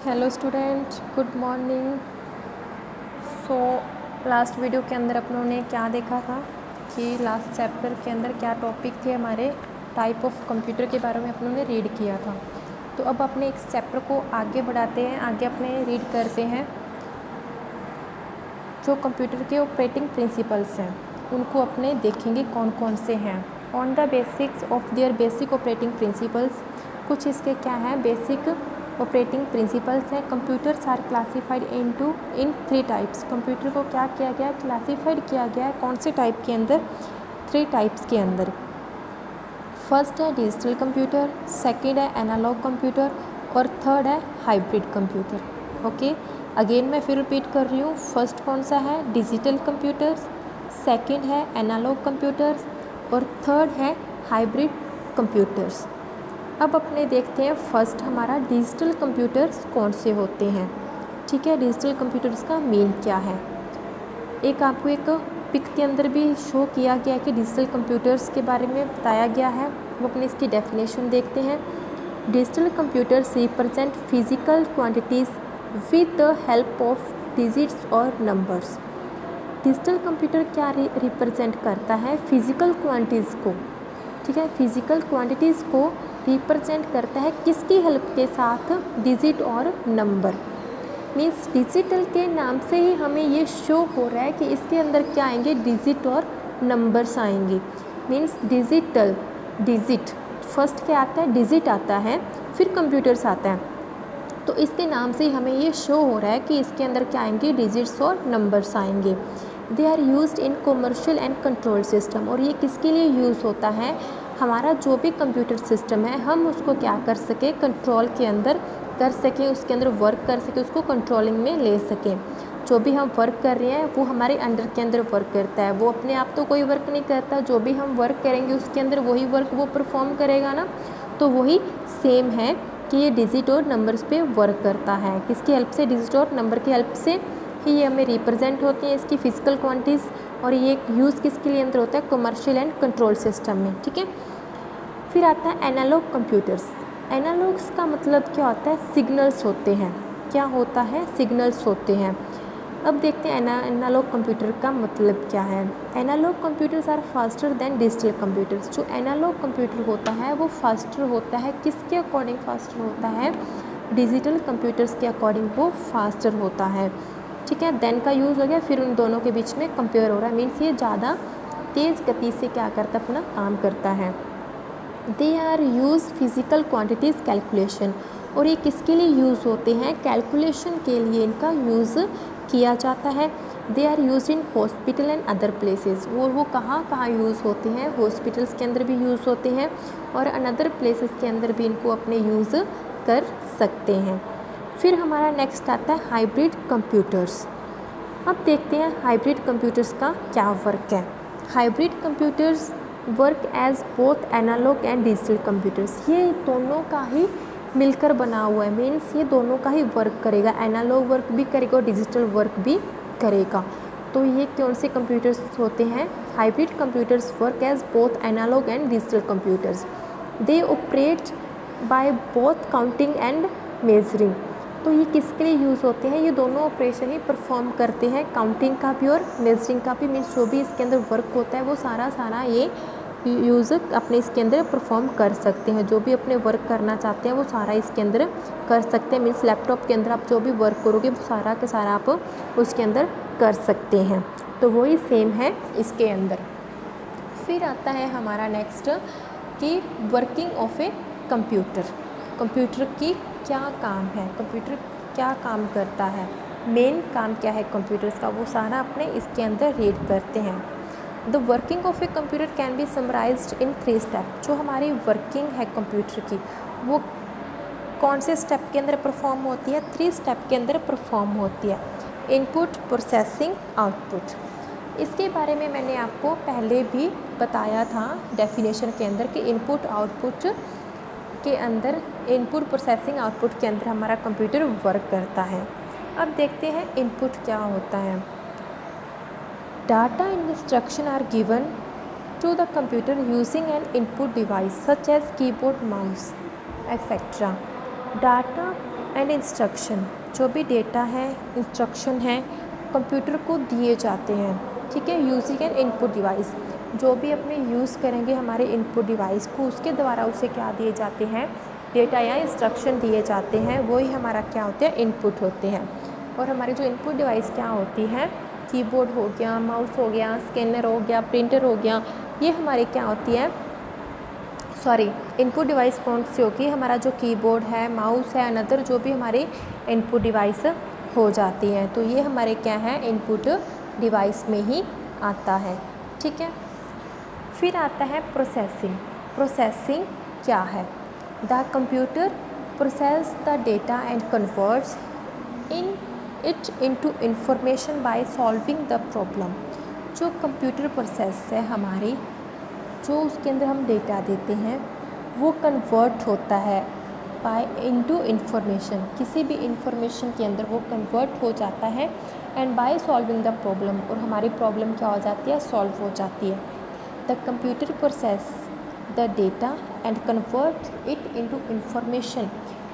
Hello student, good morning. So last video के अंदर अपनों ने क्या देखा था कि लास्ट चैप्टर के अंदर क्या टॉपिक थे हमारे, टाइप ऑफ कंप्यूटर के बारे में अपनों ने रीड किया था। तो अब अपने इस चैप्टर को आगे बढ़ाते हैं, आगे अपने रीड करते हैं। जो कंप्यूटर के ऑपरेटिंग प्रिंसिपल्स हैं उनको अपने देखेंगे कौन कौन से हैं। On the basics of their basic operating principles, कुछ इसके क्या हैं बेसिक ऑपरेटिंग प्रिंसिपल्स हैं। Computers are classified in 3 types. Computer को क्या किया गया, क्लासीफाइड किया गया है कौन से टाइप के अंदर, 3 टाइप्स के अंदर। फर्स्ट है डिजिटल कंप्यूटर, सेकंड है एनालॉग कंप्यूटर और थर्ड है हाइब्रिड कंप्यूटर। ओके, अगेन मैं फिर रिपीट कर रही हूँ। फर्स्ट कौन सा है, डिजिटल कंप्यूटर्स, सेकंड है एनालॉग कंप्यूटर्स और थर्ड है हाइब्रिड कंप्यूटर्स। अब अपने देखते हैं फर्स्ट हमारा डिजिटल कंप्यूटर्स कौन से होते हैं। ठीक है, डिजिटल कंप्यूटर्स का मीन क्या है। एक आपको एक पिक के अंदर भी शो किया गया है कि डिजिटल कंप्यूटर्स के बारे में बताया गया है। वो अपने इसकी डेफिनेशन देखते हैं। Digital computers represent physical quantities with the help of digits और नंबर्स। डिजिटल कंप्यूटर क्या रिप्रेजेंट करता है, फिजिकल क्वांटिटीज़ को। ठीक है, फिजिकल क्वांटिटीज़ को रिप्रेजेंट करता है किसकी हेल्प के साथ, डिजिट और नंबर। मीन्स डिजिटल के नाम से ही हमें ये शो हो रहा है कि इसके अंदर क्या आएंगे, डिजिट और नंबर्स आएंगे। मीन्स डिजिटल, डिजिट फर्स्ट क्या आता है, डिजिट आता है, फिर कंप्यूटर्स आता है। तो इसके नाम से ही हमें ये शो हो रहा है कि इसके अंदर क्या आएंगे, डिजिट्स और नंबर्स आएंगे। They are used in commercial and control system. और ये किसके लिए यूज़ होता है, हमारा जो भी कंप्यूटर सिस्टम है हम उसको क्या कर सकें, कंट्रोल के अंदर कर सकें, उसके अंदर वर्क कर सकें, उसको कंट्रोलिंग में ले सकें। जो भी हम वर्क कर रहे हैं वो हमारे अंडर के अंदर वर्क करता है, वो अपने आप तो कोई वर्क नहीं करता। जो भी हम वर्क करेंगे उसके अंदर वही वर्क वो परफॉर्म करेगा ना। तो वही सेम है कि ये डिजिट और नंबर्स पे वर्क करता है। किसकी हेल्प से, डिजिट और नंबर की हेल्प से ही ये हमें रिप्रेजेंट होती है, इसकी फिजिकल क्वांटिटीज़। और ये यूज़ किसके लिए अंदर होता है, कमर्शियल एंड कंट्रोल सिस्टम में। ठीक है, फिर आता है एनालॉग कंप्यूटर्स। एनालॉग्स का मतलब क्या होता है, सिग्नल्स होते हैं। क्या होता है, सिग्नल्स होते हैं। अब देखते हैं एनालॉग कंप्यूटर का मतलब क्या है। Analogue computers are faster than digital computers. जो एनालॉग कंप्यूटर होता है वो फास्टर होता है, किसके अकॉर्डिंग फास्टर होता है, डिजिटल कंप्यूटर्स के अकॉर्डिंग वो फास्टर होता है। ठीक है, देन का यूज़ हो गया, फिर उन दोनों के बीच में कंपेयर हो रहा है। मीन्स ये ज़्यादा तेज़ गति से क्या करता है, अपना काम करता है। They are use physical quantities calculation. और ये किसके लिए यूज़ होते हैं, कैलकुलेशन के लिए इनका यूज़ किया जाता है। They are use in hospital and other places. और वो कहाँ कहाँ यूज़ होते हैं, हॉस्पिटल्स के अंदर भी यूज़ होते हैं और अनदर प्लेसेस के अंदर भी इनको अपने यूज़ कर सकते हैं। फिर हमारा नेक्स्ट आता है हाइब्रिड कंप्यूटर्स। अब देखते हैं हाइब्रिड कंप्यूटर्स का क्या वर्क है। Hybrid computers work as both analog and digital computers. ये दोनों का ही मिलकर बना हुआ है। मीन्स ये दोनों का ही वर्क करेगा, एनालॉग वर्क भी करेगा और डिजिटल वर्क भी करेगा। तो ये कौन से कंप्यूटर्स होते हैं, hybrid computers work as both analog and digital computers. They operate by both counting and measuring. तो ये किसके लिए यूज़ होते हैं, ये दोनों ऑपरेशन ही परफॉर्म करते हैं, काउंटिंग का भी और मेजरिंग का भी। मीन्स जो भी इसके अंदर वर्क होता है वो सारा ये यूज़ अपने इसके अंदर परफॉर्म कर सकते हैं। जो भी अपने वर्क करना चाहते हैं वो सारा इसके अंदर कर सकते हैं। मीन्स लैपटॉप के अंदर आप जो भी वर्क करोगे वो सारा के सारा आप उसके अंदर कर सकते हैं। तो वही सेम है इसके अंदर। फिर आता है हमारा नेक्स्ट कि working of a computer. Computer की क्या काम है, कंप्यूटर क्या काम करता है, मेन काम क्या है कंप्यूटर्स का, वो सारा अपने इसके अंदर रीड करते हैं। The working of a computer can be summarised in 3 step. जो हमारी वर्किंग है कंप्यूटर की वो कौन से स्टेप के अंदर परफॉर्म होती है, 3 स्टेप के अंदर परफॉर्म होती है। Input, processing, output. इसके बारे में मैंने आपको पहले भी बताया था डेफिनेशन के अंदर कि इनपुट आउटपुट के अंदर, इनपुट प्रोसेसिंग आउटपुट के अंदर हमारा कंप्यूटर वर्क करता है। अब देखते हैं इनपुट क्या होता है। Data and instruction are given to the computer using an input device such as keyboard, mouse etcetera. Data and instruction, जो भी डेटा है, इंस्ट्रक्शन है, कंप्यूटर को दिए जाते हैं, ठीक है। यूजिंग एन इनपुट डिवाइस, जो भी अपने यूज़ करेंगे हमारे इनपुट डिवाइस को, उसके द्वारा उसे क्या दिए जाते हैं, डेटा या इंस्ट्रक्शन दिए जाते हैं, वही हमारा क्या होते हैं, इनपुट होते हैं। और हमारी जो इनपुट डिवाइस क्या होती है, कीबोर्ड हो गया, माउस हो गया, स्कैनर हो गया, प्रिंटर हो गया, ये हमारी क्या होती है, इनपुट डिवाइस कौन सी होगी, हमारा जो कीबोर्ड है, माउस है, अनदर जो भी हमारी इनपुट डिवाइस हो जाती हैं, तो ये हमारे क्या है, इनपुट डिवाइस में ही आता है, ठीक है। फिर आता है प्रोसेसिंग। प्रोसेसिंग क्या है, the computer process the data and converts it into information by solving the problem. जो कंप्यूटर प्रोसेस है हमारी, जो उसके अंदर हम डेटा देते हैं, वो कन्वर्ट होता है बाय इनटू इंफॉर्मेशन, किसी भी इंफॉर्मेशन के अंदर वो कन्वर्ट हो जाता है, and by solving the problem, और हमारी प्रॉब्लम क्या हो जाती है, सॉल्व हो जाती है। The computer process the data and convert it into information,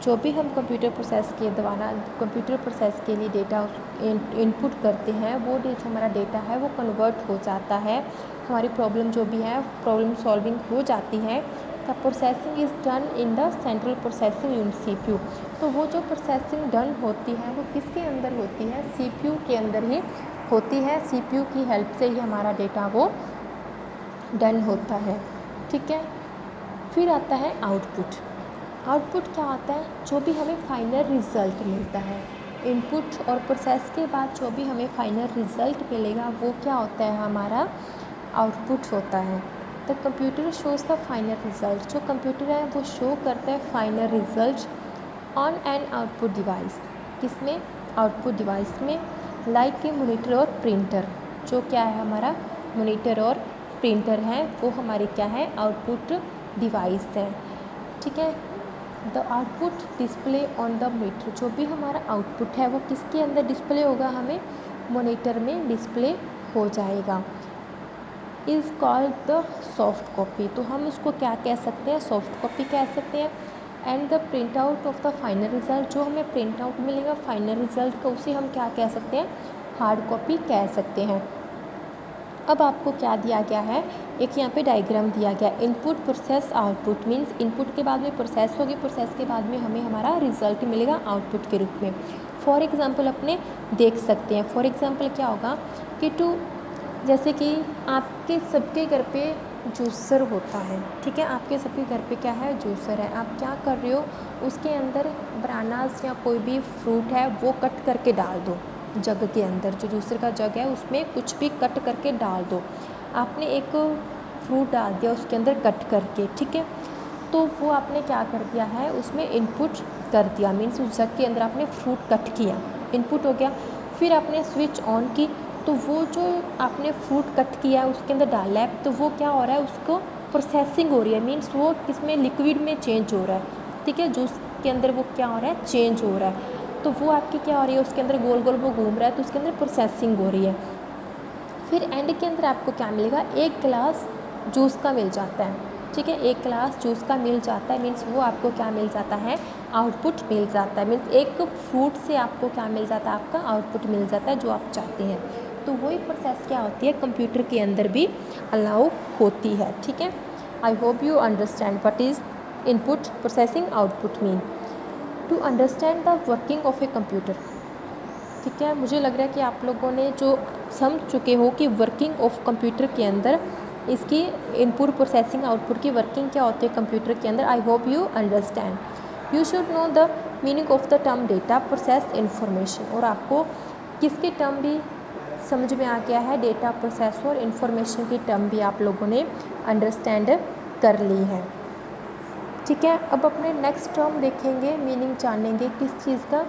जो भी हम कंप्यूटर प्रोसेस के द्वारा कंप्यूटर प्रोसेस के लिए डेटा इनपुट करते हैं, वो जो हमारा डेटा है वो कन्वर्ट हो जाता है, हमारी प्रॉब्लम जो भी है प्रॉब्लम सॉल्विंग हो जाती है। The processing is done in the central processing unit CPU। तो वो जो प्रोसेसिंग डन होती है वो किसके अंदर होती है, CPU के अंदर ही होती है, CPU की हेल्प से ही हमारा डेटा वो डन होता है, ठीक है। फिर आता है आउटपुट। आउटपुट क्या होता है, जो भी हमें फाइनल रिज़ल्ट मिलता है, इनपुट और प्रोसेस के बाद जो भी हमें फाइनल रिज़ल्ट मिलेगा वो क्या होता है, हमारा आउटपुट होता है। The computer shows the final result, जो कंप्यूटर है वो शो करता है final result on an output device, किसमें, आउटपुट डिवाइस में, लाइक ए मॉनिटर और प्रिंटर। जो क्या है हमारा मॉनिटर और प्रिंटर है, वो हमारी क्या है, आउटपुट डिवाइस है, ठीक है। The output display on the monitor, जो भी हमारा आउटपुट है वो किसके अंदर डिस्प्ले होगा, हमें मॉनिटर में डिस्प्ले हो जाएगा। Is called the soft copy, तो हम उसको क्या कह सकते हैं, सॉफ्ट कॉपी कह सकते हैं। And the print out of the final result, जो हमें प्रिंट आउट मिलेगा फाइनल रिज़ल्ट का, उसे हम क्या कह सकते हैं, हार्ड कॉपी कह सकते हैं। अब आपको क्या दिया गया है, एक यहाँ पे डायग्राम दिया गया, input process output, means input के बाद में प्रोसेस होगी, प्रोसेस के बाद में हमें हमारा रिजल्ट मिलेगा आउटपुट के रूप में। फॉर एग्जांपल अपने देख सकते हैं, फॉर एग्जांपल क्या होगा कि जैसे कि आपके सबके घर पे जूसर होता है, ठीक है, आपके सबके घर पे क्या है, जूसर है। आप क्या कर रहे हो, उसके अंदर बनानास या कोई भी फ्रूट है वो कट करके डाल दो जग के अंदर, जो जूसर का जग है उसमें कुछ भी कट करके डाल दो। आपने एक फ्रूट डाल दिया उसके अंदर कट करके, ठीक है, तो वो आपने क्या कर दिया है, उसमें इनपुट कर दिया, मीन्स उस जग के अंदर आपने फ्रूट कट किया, इनपुट हो गया। फिर आपने स्विच ऑन की, तो वो जो आपने फ्रूट कट किया है उसके अंदर डाला है, तो वो क्या हो रहा है, उसको प्रोसेसिंग हो रही है, मीन्स वो किसमें, लिक्विड में चेंज हो रहा है, ठीक है, जूस के अंदर वो क्या हो रहा है, चेंज हो रहा है। तो वो आपकी क्या हो रही है, उसके अंदर गोल गोल वो घूम रहा है, तो उसके अंदर प्रोसेसिंग हो रही है। फिर एंड के अंदर आपको क्या मिलेगा, एक गिलास जूस का मिल जाता है, ठीक है, एक गिलास जूस का मिल जाता है, मीन्स वो आपको क्या मिल जाता है, आउटपुट मिल जाता है, मीन्स एक फ्रूट से आपको क्या मिल जाता है, आपका आउटपुट मिल जाता है जो आप चाहते हैं। तो वही प्रोसेस क्या होती है, कंप्यूटर के अंदर भी अलाउ होती है, ठीक है। I hope you understand what is input processing output mean. To understand the working of a computer, ठीक है, मुझे लग रहा है कि आप लोगों ने जो समझ चुके हो कि वर्किंग ऑफ कंप्यूटर के अंदर इसकी इनपुट प्रोसेसिंग आउटपुट की वर्किंग क्या होती है कंप्यूटर के अंदर। आई hope you understand. You should know the meaning of the term data process information, और आपको किसकी टर्म भी समझ में आ गया है, डेटा प्रोसेस और इन्फॉर्मेशन की टर्म भी आप लोगों ने अंडरस्टैंड कर ली है, ठीक है। अब अपने नेक्स्ट टर्म देखेंगे, मीनिंग जानेंगे किस चीज़ का,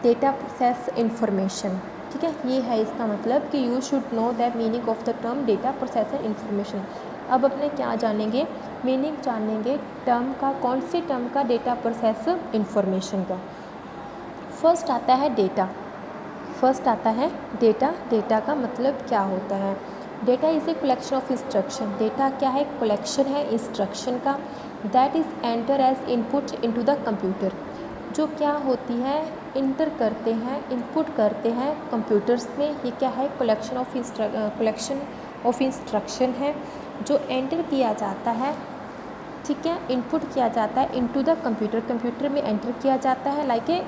डेटा प्रोसेस इन्फॉर्मेशन, ठीक है, ये है इसका मतलब कि you should know the meaning of the term data process and information. अब अपने क्या जानेंगे, मीनिंग जानेंगे टर्म का, कौन सी टर्म का, डेटा प्रोसेस इन्फॉर्मेशन का। फर्स्ट आता है डेटा, फर्स्ट आता है डेटा। डेटा का मतलब क्या होता है, data is a collection of instruction, data क्या है, कलेक्शन है इंस्ट्रक्शन का, that is enter as input into the computer, जो क्या होती है, इंटर करते हैं, इनपुट करते हैं कंप्यूटर्स में। ये क्या है, कलेक्शन ऑफ इंस्ट्रक्शन है जो एंटर किया जाता है, ठीक है, इनपुट किया जाता है इनटू द कंप्यूटर में एंटर किया जाता है, लाइक ए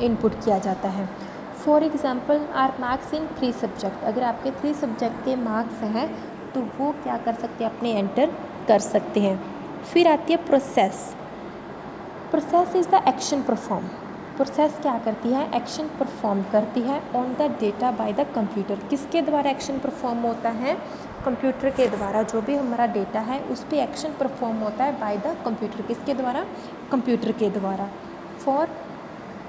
इनपुट किया जाता है। For example our marks in 3 subject, अगर आपके 3 सब्जेक्ट के मार्क्स हैं तो वो क्या कर सकते हैं, अपने एंटर कर सकते हैं। फिर आती है process. Process is the action perform. Process क्या करती है, एक्शन परफॉर्म करती है on the data by the computer. किसके द्वारा एक्शन परफॉर्म होता है, कंप्यूटर के द्वारा। जो भी हमारा डेटा है उस पर एक्शन परफॉर्म होता है बाय द कंप्यूटर। किसके द्वारा, कंप्यूटर के द्वारा। फॉर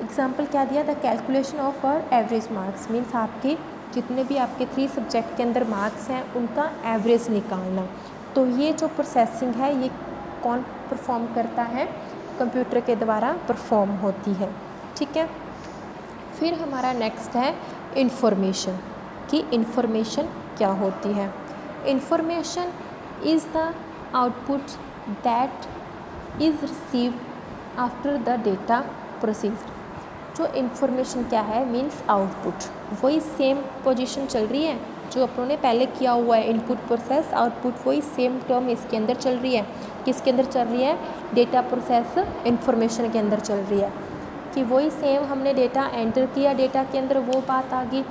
एग्जाम्पल क्या दिया, the calculation of our average marks, means आपके जितने भी आपके 3 सब्जेक्ट के अंदर मार्क्स हैं उनका एवरेज निकालना। तो ये जो प्रोसेसिंग है ये कौन परफॉर्म करता है, कंप्यूटर के द्वारा परफॉर्म होती है, ठीक है। फिर हमारा नेक्स्ट है इंफॉर्मेशन, कि इंफॉर्मेशन क्या होती है। Information is the output that is receive after the data processed. जो इन्फॉर्मेशन क्या है, मीन्स आउटपुट, वही सेम पोजीशन चल रही है जो अपनों ने पहले किया हुआ है, इनपुट प्रोसेस आउटपुट, वही सेम टर्म इसके अंदर चल रही है। किसके अंदर चल रही है, डेटा प्रोसेस इन्फॉर्मेशन के अंदर चल रही है, कि वही सेम हमने डेटा एंटर किया, डेटा के अंदर वो बात आ गई,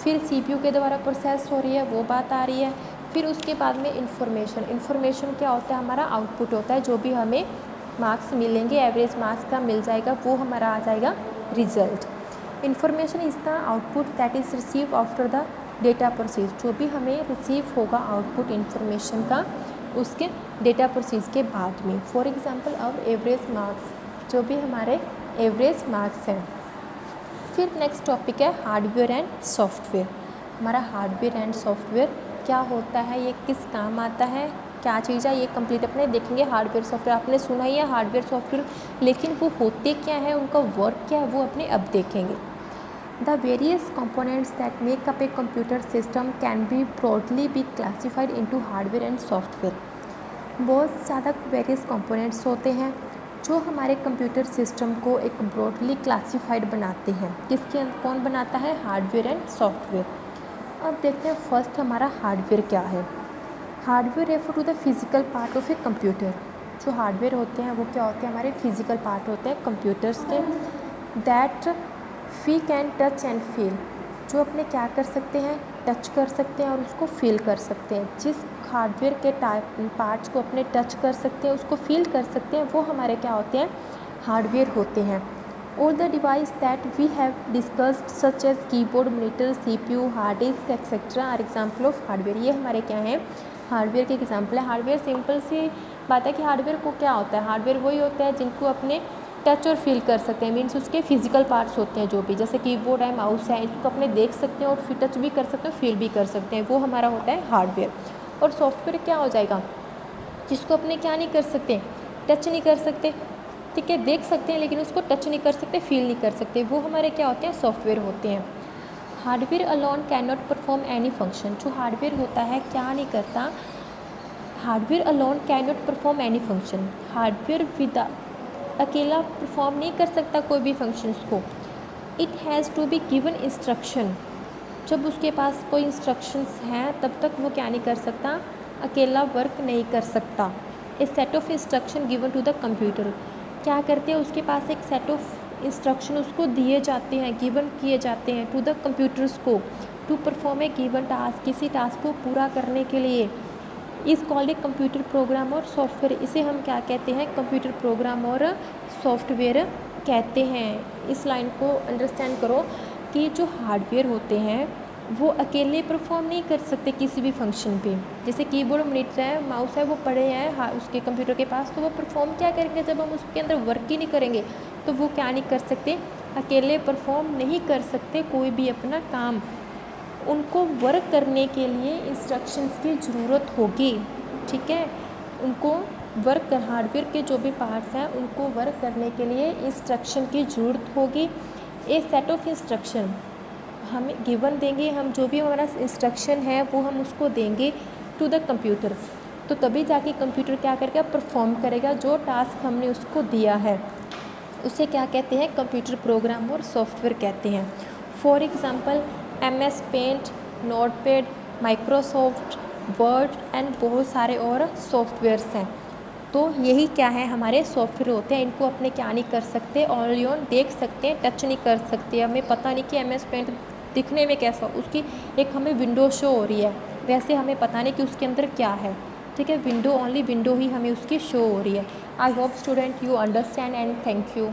फिर सीपीयू के द्वारा प्रोसेस हो रही है, वो बात आ रही है, फिर उसके बाद में इन्फॉर्मेशन क्या होता है, हमारा आउटपुट होता है। जो भी हमें मार्क्स मिलेंगे, एवरेज मार्क्स का मिल जाएगा, वो हमारा आ जाएगा result. Information is the output that is receive after the data process. जो भी हमें रिसीव होगा आउटपुट इन्फॉर्मेशन का उसके डेटा प्रोसेस के बाद में। फॉर एग्जांपल अब एवरेज मार्क्स, जो भी हमारे एवरेज मार्क्स हैं। फिर नेक्स्ट टॉपिक है हार्डवेयर एंड सॉफ्टवेयर। हमारा हार्डवेयर एंड सॉफ्टवेयर क्या होता है, ये किस काम आता है, क्या चीज़ है, ये कंप्लीट अपने देखेंगे। हार्डवेयर सॉफ्टवेयर आपने सुना ही है, हार्डवेयर सॉफ्टवेयर, लेकिन वो होते क्या है, उनका वर्क क्या है, वो अपने अब देखेंगे। The various components that make up a computer system can be broadly B classified into hardware and software. बहुत ज़्यादा वेरियस कंपोनेंट्स होते हैं जो हमारे कंप्यूटर सिस्टम को एक ब्रॉडली क्लासीफाइड बनाते हैं। किसके कौन बनाता है, हार्डवेयर एंड सॉफ्टवेयर। अब देखते हैं फर्स्ट हमारा हार्डवेयर क्या है। Hardware refer to the physical part of a computer. जो हार्डवेयर होते हैं वो क्या होते हैं, हमारे फिजिकल पार्ट होते हैं कंप्यूटर्स के, that we can touch and feel. जो अपने क्या कर सकते हैं, टच कर सकते हैं और उसको फील कर सकते हैं। जिस हार्डवेयर के पार्ट्स को अपने टच कर सकते हैं, उसको फील कर सकते हैं, वो हमारे क्या होते हैं, हार्डवेयर होते हैं। All the device that we have discussed such as keyboard, monitor, CPU, hard disk etc. are example of hardware। ये हमारे क्या हैं, हार्डवेयर के एग्जाम्पल है। हार्डवेयर सिंपल सी बात है कि हार्डवेयर को क्या होता है, हार्डवेयर वही होता है जिनको अपने टच और फील कर सकते हैं, मीन्स उसके फिजिकल पार्ट्स होते हैं जो भी, जैसे कीबोर्ड है, माउस है, इनको अपने देख सकते हैं और फिर टच भी कर सकते हैं, फील भी कर सकते हैं, वो हमारा होता है हार्डवेयर। और सॉफ्टवेयर क्या हो जाएगा, जिसको अपने क्या नहीं कर सकते, टच नहीं कर सकते, ठीक है, देख सकते हैं लेकिन उसको टच नहीं कर सकते, फील नहीं कर सकते, वो हमारे क्या होते हैं, सॉफ्टवेयर होते हैं। Hardware alone can not perform any function. जो हार्डवेयर होता है क्या नहीं करता, hardware alone can not perform any function. Hardware with अकेला परफॉर्म नहीं कर सकता कोई भी फंक्शंस को। It has to be given instruction. जब उसके पास कोई इंस्ट्रक्शंस हैं तब तक वो क्या नहीं कर सकता, अकेला वर्क नहीं कर सकता। A set of instruction given to the computer. क्या करते हैं, उसके पास एक सेट ऑफ इंस्ट्रक्शन उसको दिए जाते हैं, गिवन किए जाते हैं टू द कंप्यूटर्स को, to perform a given task, किसी टास्क को पूरा करने के लिए। Is called a computer program और सॉफ्टवेयर। इसे हम क्या कहते हैं, कंप्यूटर प्रोग्राम और सॉफ्टवेयर कहते हैं। इस लाइन को अंडरस्टैंड करो कि जो हार्डवेयर होते हैं वो अकेले परफॉर्म नहीं कर सकते किसी भी फंक्शन पे। जैसे कीबोर्ड, मॉनिटर है, माउस है, वो पड़े हैं उसके कंप्यूटर के पास, तो वो परफॉर्म क्या करेंगे, जब हम उसके अंदर वर्क ही नहीं करेंगे तो वो क्या नहीं कर सकते, अकेले परफॉर्म नहीं कर सकते कोई भी अपना काम। उनको वर्क करने के लिए इंस्ट्रक्शंस की ज़रूरत होगी, ठीक है। उनको वर्क हार्डवेयर के जो भी पार्ट्स हैं उनको वर्क करने के लिए इंस्ट्रक्शन की ज़रूरत होगी। ए सेट ऑफ इंस्ट्रक्शन हमें गिवन देंगे, हम जो भी हमारा इंस्ट्रक्शन है वो हम उसको देंगे टू द कंप्यूटर, तो तभी जाके कंप्यूटर क्या करेगा, परफॉर्म करेगा जो टास्क हमने उसको दिया है। उसे क्या कहते हैं, कंप्यूटर प्रोग्राम और सॉफ्टवेयर कहते हैं। For example MS paint, notepad, Microsoft Word and बहुत सारे और सॉफ्टवेयर्स हैं। तो यही क्या है, हमारे सॉफ्टवेयर होते हैं। इनको अपने क्या नहीं कर सकते, ओनली ऑन देख सकते हैं, टच नहीं कर सकते। हमें पता नहीं कि MS पेंट दिखने में कैसा, उसकी एक हमें विंडो शो हो रही है, वैसे हमें पता नहीं कि उसके अंदर क्या है। ठीक है, विंडो ओनली विंडो ही हमें उसकी शो हो रही है। I hope student you understand and thank you.